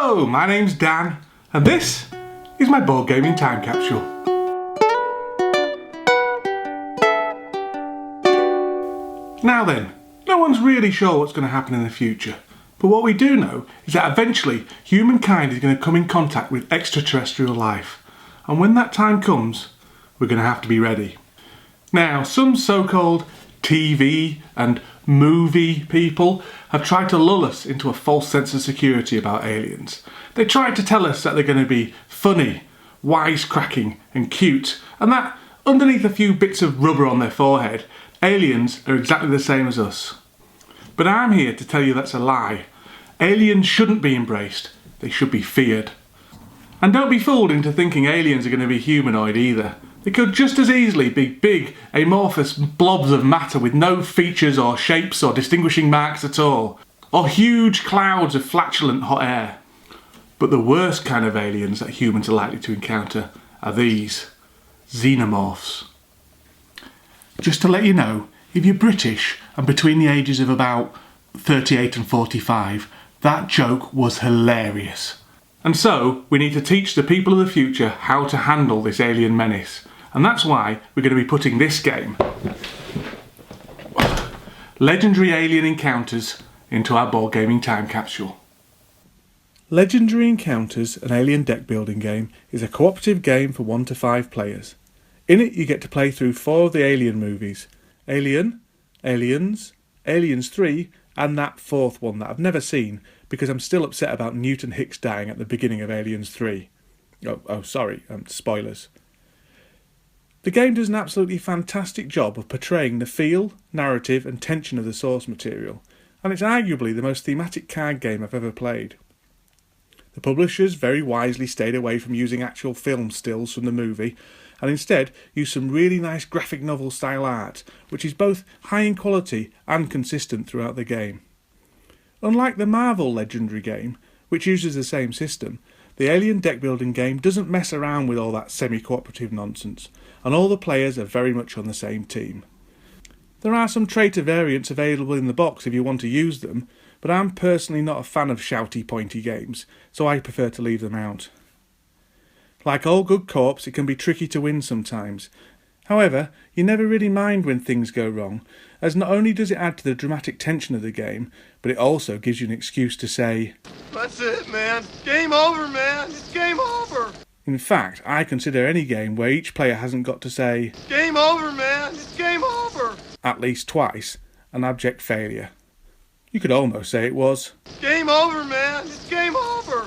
Hello, my name's Dan, and this is my board gaming time capsule. Now then, no one's really sure what's going to happen in the future, but what we do know is that eventually humankind is going to come in contact with extraterrestrial life, and when that time comes, we're going to have to be ready. Now, some so-called TV and movie people have tried to lull us into a false sense of security about aliens. They tried to tell us that they're going to be funny, wisecracking and cute, and that underneath a few bits of rubber on their forehead, aliens are exactly the same as us. But I'm here to tell you that's a lie. Aliens shouldn't be embraced, they should be feared. And don't be fooled into thinking aliens are going to be humanoid either. They could just as easily be big, amorphous blobs of matter with no features or shapes or distinguishing marks at all. Or huge clouds of flatulent hot air. But the worst kind of aliens that humans are likely to encounter are these. Xenomorphs. Just to let you know, if you're British and between the ages of about 38 and 45, that joke was hilarious. And so, we need to teach the people of the future how to handle this alien menace. And that's why we're going to be putting this game, Legendary Alien Encounters, into our board gaming time capsule. Legendary Encounters, an alien deck building game, is a cooperative game for 1 to 5 players. In it you get to play through 4 of the Alien movies. Alien, Aliens, Aliens 3 and that 4th one that I've never seen because I'm still upset about Newton Hicks dying at the beginning of Aliens 3. Sorry, spoilers. The game does an absolutely fantastic job of portraying the feel, narrative and tension of the source material, and it's arguably the most thematic card game I've ever played. The publishers very wisely stayed away from using actual film stills from the movie and instead used some really nice graphic novel style art, which is both high in quality and consistent throughout the game. Unlike the Marvel Legendary game, which uses the same system, the Alien deck building game doesn't mess around with all that semi-cooperative nonsense, and all the players are very much on the same team. There are some traitor variants available in the box if you want to use them, but I'm personally not a fan of shouty pointy games, so I prefer to leave them out. Like all good co-ops, it can be tricky to win sometimes. However, you never really mind when things go wrong, as not only does it add to the dramatic tension of the game, but it also gives you an excuse to say, "That's it, man. Game over, man. It's game over." In fact, I consider any game where each player hasn't got to say, "Game over, man. It's game over," at least twice, an abject failure. You could almost say it was, "Game over, man. It's game over."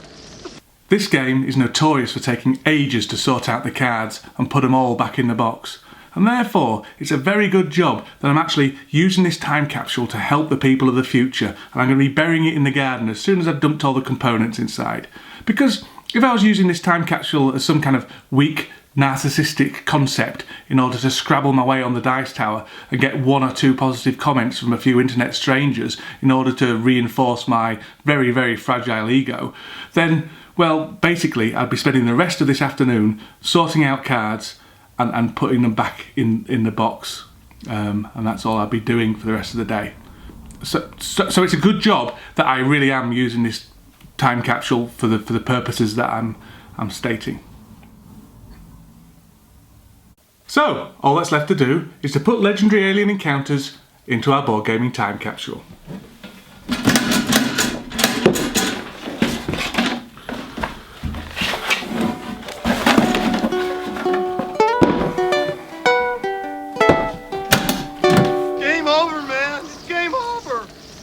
This game is notorious for taking ages to sort out the cards and put them all back in the box. And therefore, it's a very good job that I'm actually using this time capsule to help the people of the future, and I'm going to be burying it in the garden as soon as I've dumped all the components inside. Because if I was using this time capsule as some kind of weak, narcissistic concept in order to scrabble my way on the dice tower and get 1 or 2 positive comments from a few internet strangers in order to reinforce my very, very fragile ego, then, well, basically I'd be spending the rest of this afternoon sorting out cards and putting them back in the box, and that's all I'll be doing for the rest of the day. So it's a good job that I really am using this time capsule for the purposes that I'm stating. So all that's left to do is to put Legendary Alien Encounters into our board gaming time capsule.